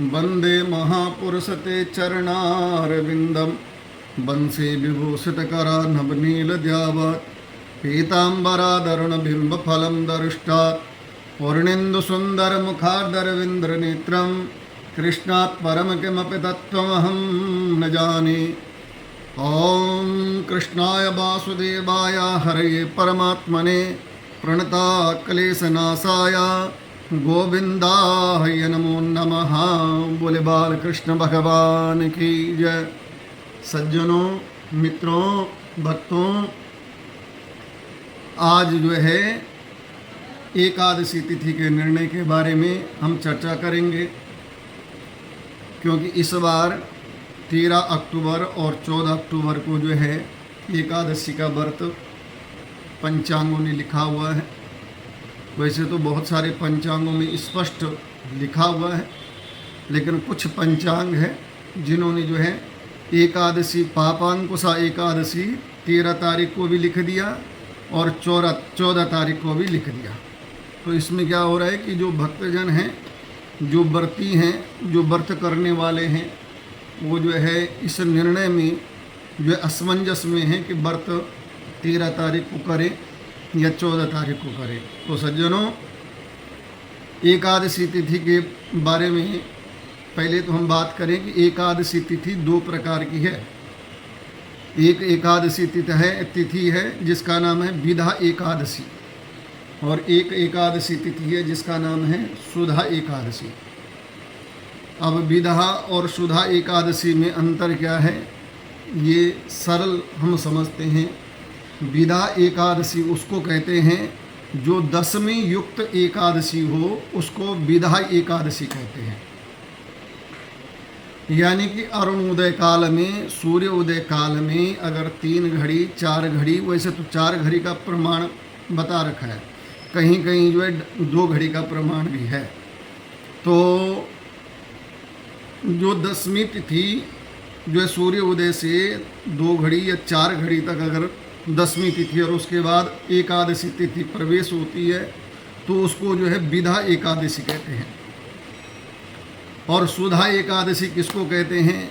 वंदे महापुरुष ते चरणारविंदम बंसी विभूषितकरा नवनीलद्यावत् पीताम्बराधरुणबिम्बफलं दृष्टात् पूर्णेन्दुसुन्दरमुखार्धरविन्द्रनेत्रं कृष्णात् परं किमपि तत्त्वमहं न जाने। ॐ कृष्णाय वासुदेवाय हरये परमात्मने प्रणताक्लेशनाशाय गोविंदाय नमो नमः। बोले बाल कृष्ण भगवान की जय। सज्जनों, मित्रों, भक्तों, आज जो है एकादशी तिथि के निर्णय के बारे में हम चर्चा करेंगे, क्योंकि इस बार 13 अक्टूबर और 14 अक्टूबर को जो है एकादशी का व्रत पंचांगों ने लिखा हुआ है। वैसे तो बहुत सारे पंचांगों में स्पष्ट लिखा हुआ है, लेकिन कुछ पंचांग है जिन्होंने जो है एकादशी पापांकुशा एकादशी 13 तारीख को भी लिख दिया और 14 तारीख को भी लिख दिया। तो इसमें क्या हो रहा है कि जो भक्तजन हैं, जो व्रती हैं, जो व्रत करने वाले हैं, वो जो है इस निर्णय में जो असमंजस में है कि व्रत 13 तारीख को करें या 14 तारीख को करें। तो सज्जनों, एकादशी तिथि के बारे में पहले तो हम बात करें कि एकादशी तिथि 2 प्रकार की है। एक एकादशी तिथि है जिसका नाम है विधा एकादशी, और एक एकादशी तिथि है जिसका नाम है सुधा एकादशी। अब विधा और सुधा एकादशी में अंतर क्या है, ये सरल हम समझते हैं। विधा एकादशी उसको कहते हैं जो दशमी युक्त एकादशी हो, उसको विधा एकादशी कहते हैं। यानी कि अरुणोदय काल में, सूर्य उदय काल में अगर 3 घड़ी 4 घड़ी, वैसे तो 4 घड़ी का प्रमाण बता रखा है, कहीं कहीं जो है 2 घड़ी का प्रमाण भी है। तो जो दशमी तिथि जो है सूर्य उदय से 2 घड़ी या 4 घड़ी तक अगर दशमी तिथि और उसके बाद एकादशी तिथि प्रवेश होती है, तो उसको जो है विधा एकादशी कहते हैं। और सुधा एकादशी किसको कहते हैं,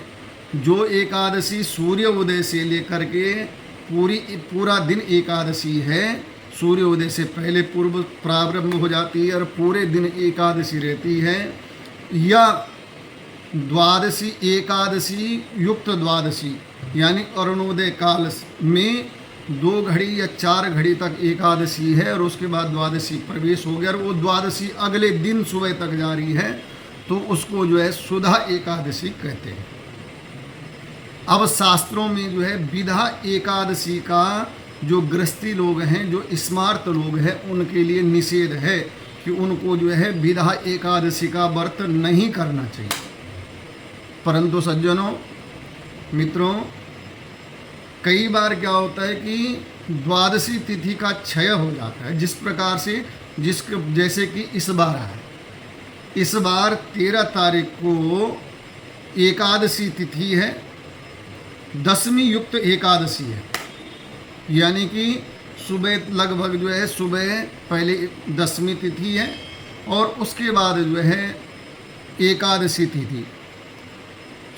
जो एकादशी सूर्य उदय से लेकर के पूरा दिन एकादशी है, सूर्य उदय से पहले पूर्व प्रारंभ हो जाती है और पूरे दिन एकादशी रहती है, या द्वादशी एकादशी युक्त द्वादशी, यानी अरुणोदय काल में 2 घड़ी या 4 घड़ी तक एकादशी है और उसके बाद द्वादशी प्रवेश हो गया और वो द्वादशी अगले दिन सुबह तक जारी है, तो उसको जो है सुधा एकादशी कहते हैं। अब शास्त्रों में जो है विधा एकादशी का जो गृहस्थी लोग हैं, जो स्मार्त लोग हैं, उनके लिए निषेध है कि उनको जो है विधा एकादशी का व्रत नहीं करना चाहिए। परंतु सज्जनों, मित्रों, कई बार क्या होता है कि द्वादशी तिथि का क्षय हो जाता है, जिस प्रकार से जैसे कि इस बार है। इस बार 13 तारीख को एकादशी तिथि है, दशमी युक्त एकादशी है, यानी कि सुबह लगभग जो है सुबह पहले दशमी तिथि है और उसके बाद जो है एकादशी तिथि।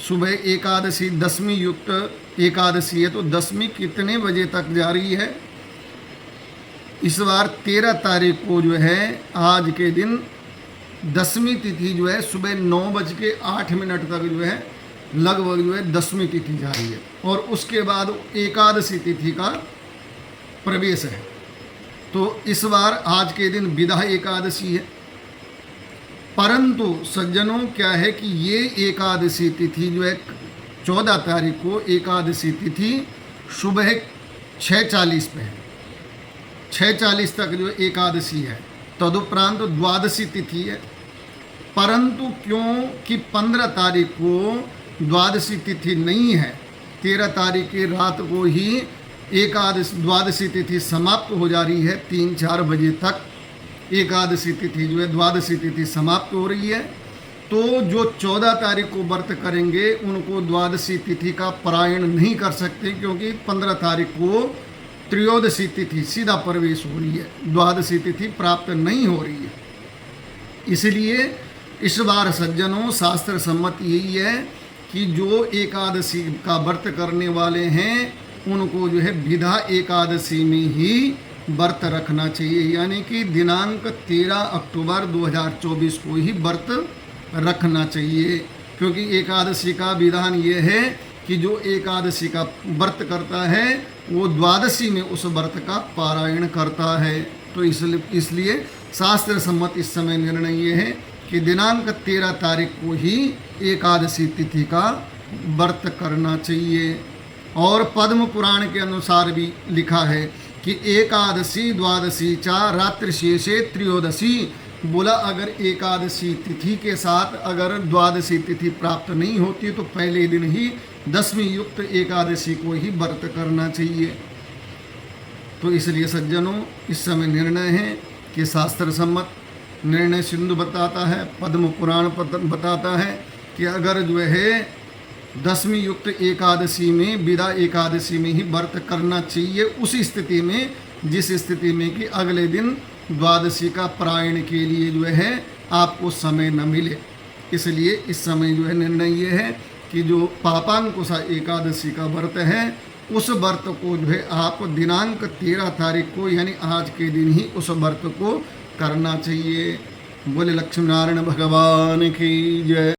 सुबह एकादशी दशमी युक्त एकादशी है, तो दशमी कितने बजे तक जारी है। इस बार 13 तारीख को जो है आज के दिन दशमी तिथि जो है सुबह 9:08 तक जो है लगभग जो है दशमी तिथि जारी है और उसके बाद एकादशी तिथि का प्रवेश है। तो इस बार आज के दिन विधा एकादशी है। परंतु सज्जनों, क्या है कि ये एकादशी तिथि जो है 14 तारीख को एकादशी तिथि सुबह 6:40 पे है, 6:40 तक जो एकादशी है। तदुपरांत द्वादशी तिथि है। परंतु क्योंकि 15 तारीख को द्वादशी तिथि नहीं है, 13 तारीख की रात को ही द्वादशी तिथि समाप्त हो जा रही है, 3-4 बजे तक एकादशी तिथि जो है द्वादशी तिथि समाप्त हो रही है। तो जो 14 तारीख को व्रत करेंगे उनको द्वादशी तिथि का पारायण नहीं कर सकते, क्योंकि 15 तारीख को त्रयोदशी तिथि सीधा प्रवेश हो रही है, द्वादशी तिथि प्राप्त नहीं हो रही है। इसलिए इस बार सज्जनों शास्त्र सम्मत यही है कि जो एकादशी का व्रत करने वाले हैं उनको जो है विधा एकादशी में ही व्रत रखना चाहिए, यानी कि दिनांक 13 अक्टूबर 2024 को ही व्रत रखना चाहिए। क्योंकि एकादशी का विधान ये है कि जो एकादशी का व्रत करता है वो द्वादशी में उस व्रत का पारायण करता है। तो इसलिए शास्त्र सम्मत इस समय निर्णय ये है कि दिनांक 13 तारीख को ही एकादशी तिथि का व्रत करना चाहिए। और पद्म पुराण के अनुसार भी लिखा है कि एकादशी द्वादशी चा रात्रि शेषे त्रयोदशी। बोला अगर एकादशी तिथि के साथ अगर द्वादशी तिथि प्राप्त नहीं होती तो पहले दिन ही दसवीं युक्त एकादशी को ही व्रत करना चाहिए। तो इसलिए सज्जनों इस समय निर्णय है कि शास्त्र सम्मत निर्णय सिंधु बताता है, पद्म पुराण बताता है कि अगर जो है दसवीं युक्त एकादशी में विदा एकादशी में ही व्रत करना चाहिए, उसी स्थिति में जिस स्थिति में कि अगले दिन द्वादशी का पारायण के लिए जो है आपको समय न मिले। इसलिए इस समय जो है निर्णय ये है कि जो पापांकुशा एकादशी का व्रत है उस व्रत को जो है आप दिनांक 13 तारीख को यानी आज के दिन ही उस व्रत को करना चाहिए। बोले लक्ष्मी नारायण भगवान की जय।